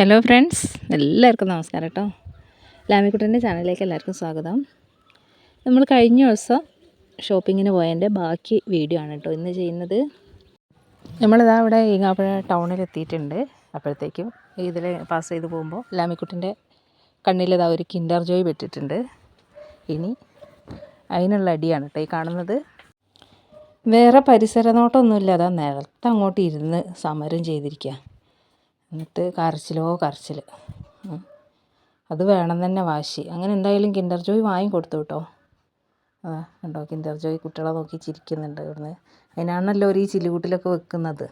Hello friends, എല്ലാവർക്കും നമസ്കാരം കേട്ടോ. ലാമിക്കുട്ടൻ്റെ ചാനലിലേക്ക് എല്ലാവർക്കും സ്വാഗതം. നമ്മൾ കഴിഞ്ഞ ദിവസം ഷോപ്പിങ്ങിന് പോയതിൻ്റെ ബാക്കി വീഡിയോ ആണ് കേട്ടോ ഇന്ന് ചെയ്യുന്നത്. നമ്മളിതാ ഇവിടെ ഈങ്ങാപ്പുഴ ടൗണിലെത്തിയിട്ടുണ്ട്. അപ്പോഴത്തേക്കും ഇതിൽ പാസ് ചെയ്ത് പോകുമ്പോൾ ലാമിക്കുട്ടൻ്റെ കണ്ണിലിതാ ഒരു കിൻഡർ ജോയ് പെട്ടിട്ടുണ്ട്. ഇനി അതിനുള്ള അടിയാണ് കേട്ടോ ഈ കാണുന്നത്. വേറെ പരിസര നോട്ടമൊന്നുമില്ല, അതാ നിലത്ത് അങ്ങോട്ട് ഇരുന്ന് സമരം ചെയ്തിരിക്കുക. എന്നിട്ട് കരച്ചിൽ അത് വേണം തന്നെ വാശി. അങ്ങനെ എന്തായാലും കിൻഡർ ജോയ് വാങ്ങിക്കൊടുത്തു കേട്ടോ. അതാ കണ്ടോ, കിൻഡർ ജോയ് കുട്ടികളെ നോക്കി ചിരിക്കുന്നുണ്ട് ഇവിടുന്ന്. അതിനാണല്ലോ ഒരു ഈ ചില്ലുകൂട്ടിലൊക്കെ വെക്കുന്നത്.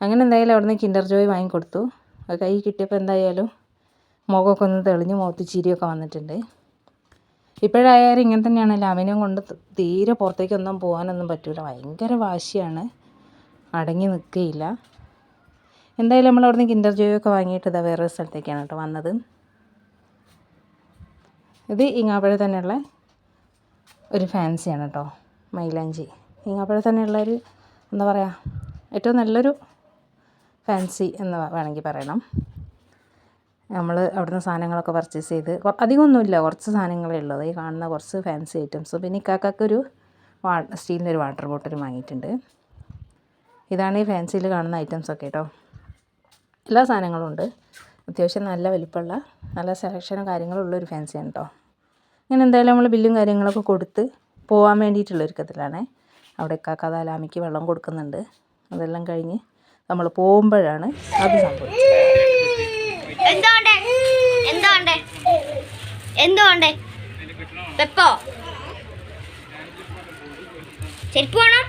അങ്ങനെ എന്തായാലും അവിടുന്ന് കിൻഡർ ജോയ് വാങ്ങിക്കൊടുത്തു. അത് കൈ കിട്ടിയപ്പോൾ എന്തായാലും മുഖമൊക്കെ ഒന്ന് തെളിഞ്ഞ് മുഖത്ത് ചിരിയൊക്കെ വന്നിട്ടുണ്ട്. ഇപ്പോഴായാലും ഇങ്ങനെ തന്നെയാണല്ലോ, അവനെയും കൊണ്ട് തീരെ പുറത്തേക്കൊന്നും പോകാനൊന്നും പറ്റില്ല. ഭയങ്കര വാശിയാണ്, അടങ്ങി നിൽക്കുകയില്ല. എന്തായാലും നമ്മൾ അവിടുന്ന് കിൻഡർ ജോയ് ഒക്കെ വാങ്ങിയിട്ട് ഇതാ വേറെ സ്ഥലത്തേക്കാണ് കേട്ടോ വന്നത്. ഇത് ഈങ്ങാപ്പുഴ തന്നെയുള്ള ഒരു ഫാൻസിയാണ് കേട്ടോ, മൈലാഞ്ചി. ഈങ്ങാപ്പുഴ തന്നെയുള്ളൊരു എന്താ പറയുക, ഏറ്റവും നല്ലൊരു ഫാൻസി എന്ന് വേണമെങ്കിൽ പറയണം. നമ്മൾ അവിടുന്ന് സാധനങ്ങളൊക്കെ പർച്ചേസ് ചെയ്ത്, അധികമൊന്നുമില്ല, കുറച്ച് സാധനങ്ങളേ ഉള്ളത്. ഈ കാണുന്ന കുറച്ച് ഫാൻസി ഐറ്റംസ്. പിന്നെ ഇക്കാക്കൊരു സ്റ്റീലിൻ്റെ ഒരു വാട്ടർ ബോട്ടിൽ വാങ്ങിയിട്ടുണ്ട്. ഇതാണ് ഈ ഫാൻസിയിൽ കാണുന്ന ഐറ്റംസൊക്കെ കേട്ടോ. എല്ലാ സാധനങ്ങളും ഉണ്ട്. അത്യാവശ്യം നല്ല വലിപ്പമുള്ള നല്ല സെലക്ഷനും കാര്യങ്ങളും ഉള്ളൊരു ഫാൻസിയാണ് കേട്ടോ. അങ്ങനെ എന്തായാലും നമ്മൾ ബില്ലും കാര്യങ്ങളൊക്കെ കൊടുത്ത് പോകാൻ വേണ്ടിയിട്ടുള്ള ഒരുക്കത്തിലാണ്. അവിടെ ഇക്കാക്ക ലാമിക്ക് വെള്ളം കൊടുക്കുന്നുണ്ട്. അതെല്ലാം കഴിഞ്ഞ് നമ്മൾ പോകുമ്പോഴാണ് അത് സംഭവിച്ചത്. ചെരുപ്പ് വേണം,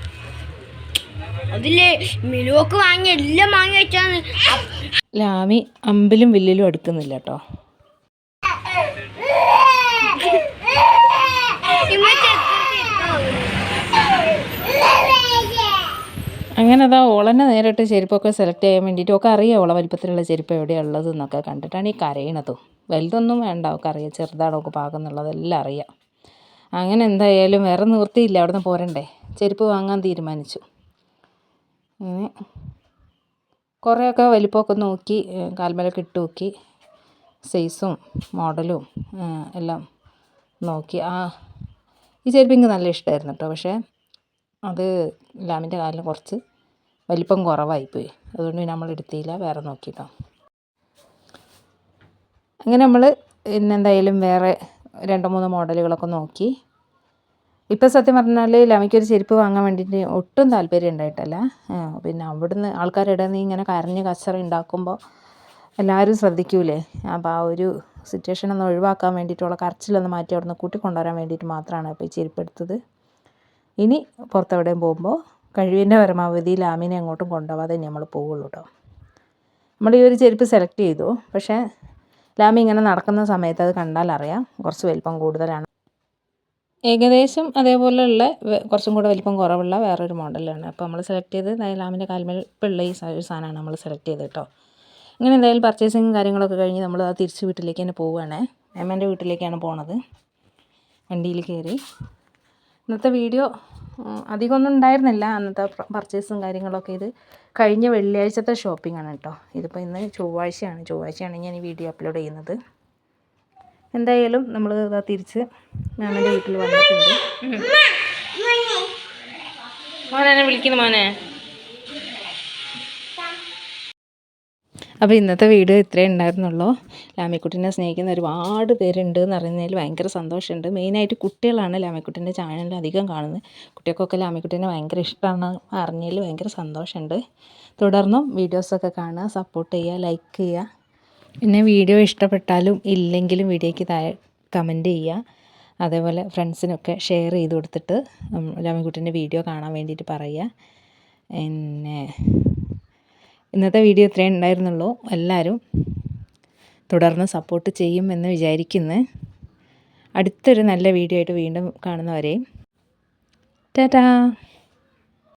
അതില് മിലുവൊക്കെ വാങ്ങി എല്ലാം വാങ്ങി വെച്ചാണ്. ലാമി അമ്പിലും വില്ലിലും എടുക്കുന്നില്ല കേട്ടോ. അങ്ങനെ അതാ ഓളന്നെ നേരിട്ട് ചെരുപ്പൊക്കെ സെലക്ട് ചെയ്യാൻ വേണ്ടിയിട്ട് ഒക്കെ അറിയാം. ഓളെ വലിപ്പത്തിലുള്ള ചെരുപ്പ് എവിടെയാണ് ഉള്ളത് എന്നൊക്കെ കണ്ടിട്ടാണ് ഈ കരയണതും. വലുതൊന്നും വേണ്ട, ഒക്കെ അറിയാം, ചെറുതാണോ ഒക്കെ പാകം എന്നുള്ളതെല്ലാം അറിയാം. അങ്ങനെ എന്തായാലും വേറെ നിവൃത്തിയില്ല, അവിടെ നിന്ന് പോരണ്ടേ, ചെരുപ്പ് വാങ്ങാൻ തീരുമാനിച്ചു. അങ്ങനെ കുറേയൊക്കെ വലിപ്പമൊക്കെ നോക്കി, കാൽമലൊക്കെ ഇട്ട് നോക്കി, സൈസും മോഡലും എല്ലാം നോക്കി. ഈ ചെരുപ്പ് എനിക്ക് നല്ല ഇഷ്ടമായിരുന്നു കേട്ടോ. പക്ഷേ അത് ലാമിൻ്റെ കാലിന് കുറച്ച് വലിപ്പം കുറവായിപ്പോയി. അതുകൊണ്ട് നമ്മൾ എടുത്തില്ല, വേറെ നോക്കിയിട്ടോ. അങ്ങനെ നമ്മൾ എന്തായാലും വേറെ 2-3 മോഡലുകളൊക്കെ നോക്കി. ഇപ്പം സത്യം പറഞ്ഞാൽ ലാമിക്കൊരു ചെരുപ്പ് വാങ്ങാൻ വേണ്ടിയിട്ട് ഒട്ടും താല്പര്യം ഉണ്ടായിട്ടല്ല. പിന്നെ അവിടുന്ന് ആൾക്കാരുടെ നിന്ന് ഇങ്ങനെ കരഞ്ഞ് കച്ചറ ഉണ്ടാക്കുമ്പോൾ എല്ലാവരും ശ്രദ്ധിക്കൂലേ. അപ്പോൾ ആ ഒരു സിറ്റുവേഷൻ ഒന്ന് ഒഴിവാക്കാൻ വേണ്ടിയിട്ടുള്ള കരച്ചിലൊന്ന് മാറ്റി അവിടെ നിന്ന് കൂട്ടിക്കൊണ്ടുവരാൻ വേണ്ടിയിട്ട് മാത്രമാണ് ഇപ്പോൾ ഈ ചെരുപ്പ് എടുത്തത്. ഇനി പുറത്തെവിടെയും പോകുമ്പോൾ കഴിവിൻ്റെ പരമാവധി ലാമിനെ അങ്ങോട്ടും കൊണ്ടുപോകാതെ നമ്മൾ പോവുള്ളൂ കേട്ടോ. നമ്മൾ ഈ ഒരു ചെരുപ്പ് സെലക്ട് ചെയ്തു. പക്ഷേ ലാമി ഇങ്ങനെ നടക്കുന്ന സമയത്ത് അത് കണ്ടാൽ അറിയാം കുറച്ച് വലിപ്പം കൂടുതലാണ്. ഏകദേശം അതേപോലെയുള്ള കുറച്ചും കൂടെ വലിപ്പം കുറവുള്ള വേറൊരു മോഡലാണ്. അപ്പോൾ നമ്മൾ സെലക്ട് ചെയ്ത് ലാമിൻ്റെ കാൽമേൽപ്പുള്ള ഈ ഒരു സാധനമാണ് നമ്മൾ സെലക്ട് ചെയ്തത് കേട്ടോ. അങ്ങനെ എന്തായാലും പർച്ചേസിങ് കാര്യങ്ങളൊക്കെ കഴിഞ്ഞ് നമ്മൾ ആ തിരിച്ച് വീട്ടിലേക്ക് തന്നെ പോവുകയാണ്. അമ്മേൻ്റെ വീട്ടിലേക്കാണ് പോണത്. വണ്ടിയിൽ കയറി. ഇന്നത്തെ വീഡിയോ അധികമൊന്നും ഉണ്ടായിരുന്നില്ല. അന്നത്തെ പർച്ചേസും കാര്യങ്ങളൊക്കെ ഇത് കഴിഞ്ഞ വെള്ളിയാഴ്ചത്തെ ഷോപ്പിംഗ് ആണ് കേട്ടോ. ഇതിപ്പോൾ ഇന്ന് ചൊവ്വാഴ്ചയാണ് ഞാൻ ഈ വീഡിയോ അപ്ലോഡ് ചെയ്യുന്നത്. എന്തായാലും നമ്മൾ തിരിച്ച് മാമൻ്റെ വീട്ടിൽ വന്നിട്ടുണ്ട്. മോനെ വിളിക്കുന്നു മോനെ. അപ്പോൾ ഇന്നത്തെ വീഡിയോ ഇത്രയേ ഉണ്ടായിരുന്നുള്ളൂ. ലാമിക്കുട്ടിനെ സ്നേഹിക്കുന്ന ഒരുപാട് പേരുണ്ട് എന്ന് അറിയുന്നതിൽ ഭയങ്കര സന്തോഷമുണ്ട്. മെയിനായിട്ട് കുട്ടികളാണ് ലാമിക്കുട്ടിൻ്റെ ചാനൽ അധികം കാണുന്നത്. കുട്ടികൾക്കൊക്കെ ലാമിക്കുട്ടിനെ ഭയങ്കര ഇഷ്ടമാണ് അറിഞ്ഞതിൽ ഭയങ്കര സന്തോഷമുണ്ട്. തുടർന്നും വീഡിയോസൊക്കെ കാണുക, സപ്പോർട്ട് ചെയ്യുക, ലൈക്ക് ചെയ്യുക. പിന്നെ വീഡിയോ ഇഷ്ടപ്പെട്ടാലും ഇല്ലെങ്കിലും വീഡിയോയ്ക്ക് താഴെ കമൻറ്റ് ചെയ്യുക. അതേപോലെ ഫ്രണ്ട്സിനൊക്കെ ഷെയർ ചെയ്ത് കൊടുത്തിട്ട് ലാമിക്കുട്ടിൻ്റെ വീഡിയോ കാണാൻ വേണ്ടിയിട്ട് പറയുക. പിന്നെ ഇന്നത്തെ വീഡിയോ ഇത്രയേ ഉണ്ടായിരുന്നുള്ളൂ. എല്ലാവരും തുടർന്ന് സപ്പോർട്ട് ചെയ്യുമെന്ന് വിചാരിക്കുന്നു. അടുത്തൊരു നല്ല വീഡിയോ ആയിട്ട് വീണ്ടും കാണുന്നവരെയും ടാറ്റാ.